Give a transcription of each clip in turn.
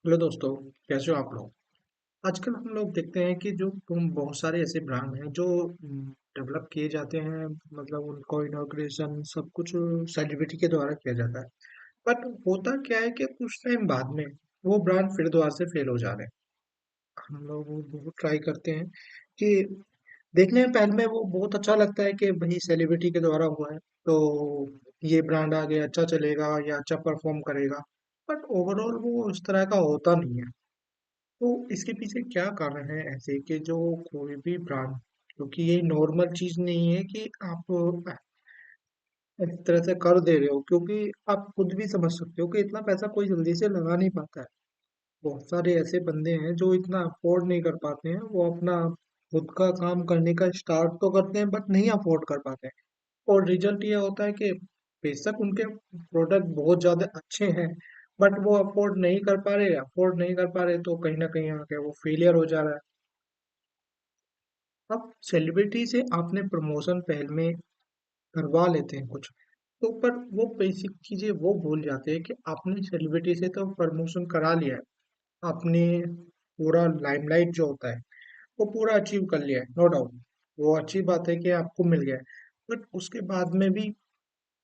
Hello दोस्तों, कैसे हो आप लोग? आजकल हम लोग देखते हैं कि जो तुम बहुत सारे ऐसे ब्रांड हैं जो डेवलप किए जाते हैं। मतलब उनको इनॉग्रेशन सब कुछ सेलिब्रिटी के द्वारा किया जाता है। बट होता क्या है कि कुछ टाइम बाद में वो ब्रांड फिर दोबारा से फेल हो जा रहे हैं। हम लोग वो बहुत ट्राई करते हैं कि देखने में पहले में वो बहुत अच्छा लगता है कि भाई सेलिब्रिटी के द्वारा हुआ है, तो ये ब्रांड आगे अच्छा चलेगा या अच्छा परफॉर्म करेगा। बट ओवरऑल वो उस तरह का होता नहीं है। तो इसके पीछे क्या कारण है ऐसे कि जो कोई भी ब्रांड, क्योंकि ये नॉर्मल चीज नहीं है कि आप इस तरह से कर दे रहे हो, क्योंकि आप खुद भी समझ सकते हो कि इतना पैसा कोई जल्दी से लगा नहीं पाता है। बहुत सारे ऐसे बंदे हैं जो इतना अफोर्ड नहीं कर पाते हैं, वो अपना खुद का काम करने का स्टार्ट तो करते हैं बट नहीं अफोर्ड कर पाते हैं। और रिजल्ट ये होता है कि बेशक उनके प्रोडक्ट बहुत ज्यादा अच्छे हैं, बट वो अफोर्ड नहीं कर पा रहे तो कहीं ना कहीं आके वो फेलियर हो जा रहा है। अब सेलिब्रिटी से आपने प्रमोशन पहल में करवा लेते हैं कुछ, तो पर वो बेसिक चीजें वो भूल जाते हैं कि आपने सेलिब्रिटी से तो प्रमोशन करा लिया है। आपने पूरा लाइमलाइट जो होता है वो पूरा अचीव कर लिया है, नो डाउट। वो अच्छी बात है कि आपको मिल गया है। बट उसके बाद में भी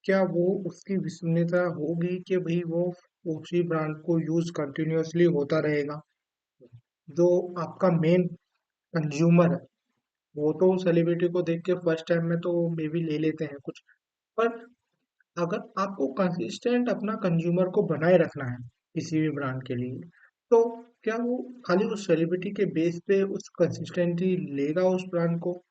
क्या वो उसकी विश्वसनीयता होगी कि भाई वो उसी ब्रांड को यूज कंटिन्यूअसली होता रहेगा? जो आपका मेन कंज्यूमर है, वो तो सेलिब्रिटी को देख के फर्स्ट टाइम में तो मे बी ले लेते हैं कुछ। पर अगर आपको कंसिस्टेंट अपना कंज्यूमर को बनाए रखना है किसी भी ब्रांड के लिए, तो क्या वो खाली उस सेलिब्रिटी के बेस पे उस कंसिस्टेंटी लेगा उस ब्रांड को?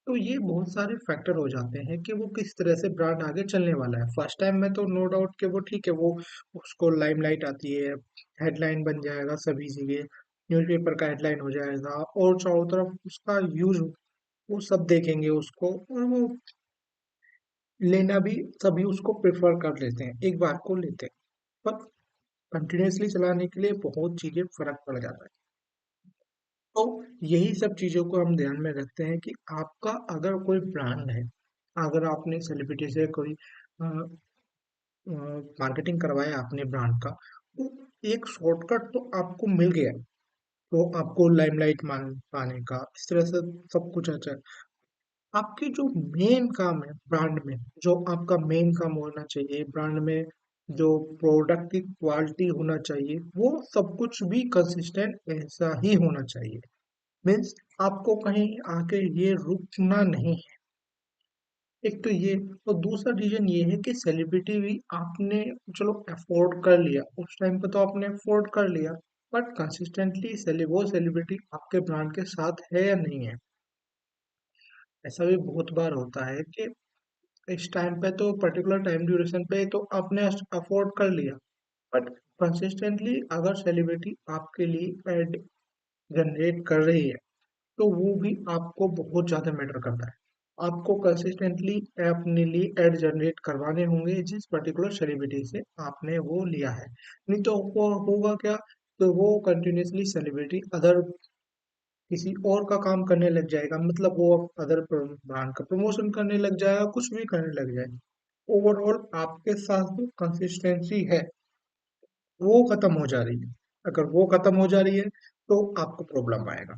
तो ये बहुत सारे फैक्टर हो जाते हैं कि वो किस तरह से ब्रांड आगे चलने वाला है। फर्स्ट टाइम में तो नो डाउट कि वो ठीक है, वो उसको लाइमलाइट आती है, हेडलाइन बन जाएगा सभी जगह, न्यूज़पेपर का हेडलाइन हो जाएगा और चारों तरफ उसका यूज, वो सब देखेंगे उसको और वो लेना भी, सभी उसको प्रेफर कर लेते हैं, एक बार को लेते हैं। पर कंटिन्यूअसली चलाने के लिए बहुत चीजें फर्क पड़ जाता है। तो यही सब चीजों को हम ध्यान में रखते हैं कि आपका अगर कोई ब्रांड है, अगर आपने सेलिब्रिटी से कोई मार्केटिंग करवाया अपने ब्रांड का, तो एक शॉर्टकट तो आपको मिल गया, तो आपको लाइमलाइट मान पाने का इस तरह से सब कुछ अच्छा है। आपकी जो मेन काम है ब्रांड में, जो आपका मेन काम होना चाहिए ब्रांड में, जो प्रोडक्ट की क्वालिटी होना चाहिए, वो सब कुछ भी कंसिस्टेंट ऐसा ही होना चाहिए। मीन्स आपको कहीं आके ये रुकना नहीं है। एक तो ये, और दूसरा रीजन ये है कि सेलिब्रिटी भी आपने, चलो अफोर्ड कर लिया उस टाइम पे, तो आपने अफोर्ड कर लिया, बट कंसिस्टेंटली वो सेलिब्रिटी आपके ब्रांड के साथ है या नहीं है? ऐसा भी बहुत बार होता है कि इस टाइम पे तो पर्टिकुलर टाइम ड्यूरेशन पे तो आपने अफोर्ड कर लिया, बट कंसिस्टेंटली अगर सेलिब्रिटी आपके लिए एड जनरेट कर रही है, तो वो भी आपको बहुत ज़्यादा मैटर करता है। आपको कंसिस्टेंटली अपने लिए एड जनरेट करवाने होंगे जिस पर्टिकुलर सेलिब्रिटी से आपने वो लिया है। नहीं तो वो होगा क्या, तो वो कंटिन्यूअसली सेलिब्रिटी अदर किसी और का काम करने लग जाएगा, मतलब वो अदर ब्रांड का प्रमोशन करने लग जाएगा, कुछ भी करने लग जाएगा। ओवरऑल आपके साथ जो कंसिस्टेंसी है वो खत्म हो जा रही है। अगर वो खत्म हो जा रही है तो आपको प्रॉब्लम आएगा।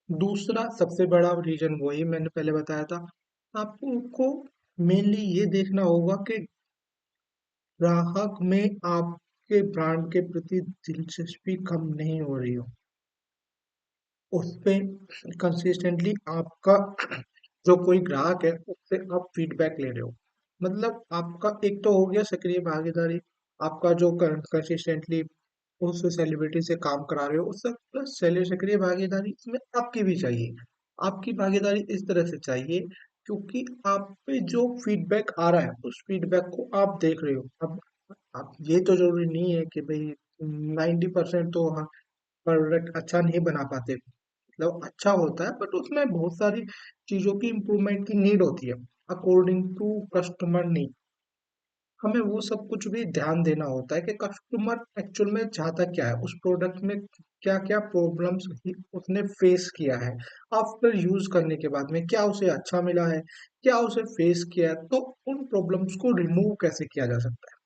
दूसरा सबसे बड़ा रीजन वही मैंने पहले बताया था, आपको मेनली ये देखना होगा कि ग्राहक में आपके ब्रांड के प्रति दिलचस्पी कम नहीं हो रही हो। उस पे कंसिस्टेंटली आपका जो कोई ग्राहक है उससे आप फीडबैक ले रहे हो। मतलब आपका एक तो हो गया सक्रिय भागीदारी, आपका जो कंसिस्टेंटली उस सेलिब्रिटी से काम करा रहे हो उससे प्लस सक्रिय भागीदारी इसमें आपकी भी चाहिए। आपकी भागीदारी इस तरह से चाहिए क्योंकि आप पे जो फीडबैक आ रहा है उस फीडबैक को आप देख रहे हो। अब ये तो जरूरी नहीं है कि भाई 90% तो प्रोडक्ट अच्छा नहीं बना पाते, मतलब अच्छा होता है बट उसमें बहुत सारी चीजों की इम्प्रूवमेंट की नीड होती है अकॉर्डिंग टू कस्टमर नीड। हमें वो सब कुछ भी ध्यान देना होता है कि कस्टमर एक्चुअल में चाहता क्या है, उस प्रोडक्ट में क्या क्या प्रॉब्लम्स उसने फेस किया है, आफ्टर यूज करने के बाद में क्या उसे अच्छा मिला है, क्या उसे फेस किया है, तो उन प्रॉब्लम्स को रिमूव कैसे किया जा सकता है।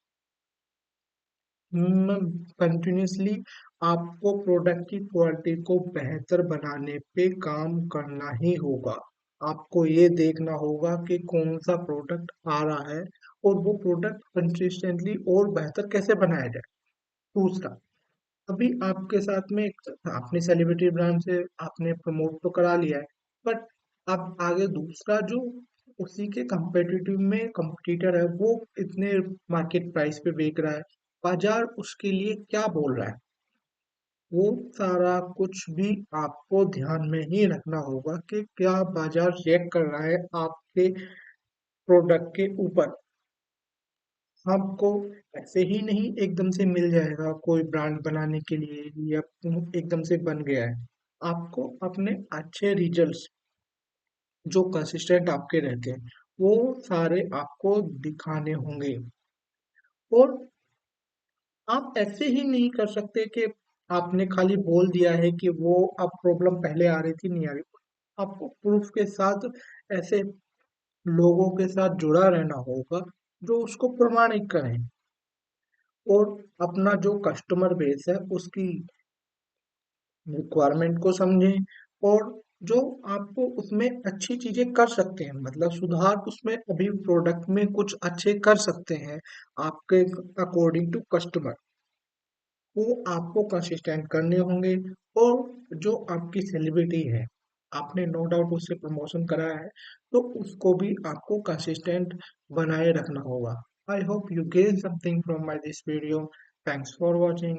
कंटिन्यूअसली आपको प्रोडक्ट की क्वालिटी को बेहतर बनाने पे काम करना ही होगा। आपको ये देखना होगा कि कौन सा प्रोडक्ट आ रहा है और वो प्रोडक्ट कंसिस्टेंटली और बेहतर कैसे बनाया जाए। दूसरा, अभी आपके साथ में आपने सेलिब्रिटी ब्रांड से आपने प्रमोट तो करा लिया है, बट अब आगे दूसरा जो उसी के कंपेटिटिव में कंपटीटर है, वो इतने मार्केट प्राइस पे बेच रहा है, बाजार उसके लिए क्या बोल रहा है, वो सारा कुछ भी आपको ध्यान में ही रखना होगा कि क्या बाजार रिएक्ट कर रहा है आपके प्रोडक्ट के ऊपर। आपको ऐसे ही नहीं एकदम से मिल जाएगा कोई ब्रांड बनाने के लिए या एकदम से बन गया है। आपको अपने अच्छे रिजल्ट्स जो कंसिस्टेंट आपके रहते हैं वो सारे आपको दिखाने होंगे। और आप ऐसे ही नहीं कर सकते कि आपने खाली बोल दिया है कि वो अब प्रॉब्लम पहले आ रही थी नहीं आ रही। आपको प्रूफ के साथ ऐसे लोगों के साथ जुड़ा रहना होगा जो उसको प्रमाणित करें और अपना जो कस्टमर बेस है उसकी रिक्वायरमेंट को समझें और जो आपको उसमें अच्छी चीजें कर सकते हैं, मतलब सुधार उसमें अभी प्रोडक्ट में कुछ अच्छे कर सकते हैं आपके अकॉर्डिंग टू कस्टमर, वो आपको कंसिस्टेंट करने होंगे। और जो आपकी सेलिब्रिटी है, आपने नो डाउट उससे प्रमोशन कराया है, तो उसको भी आपको कंसिस्टेंट बनाए रखना होगा। I hope you gain something from my this video. Thanks for watching.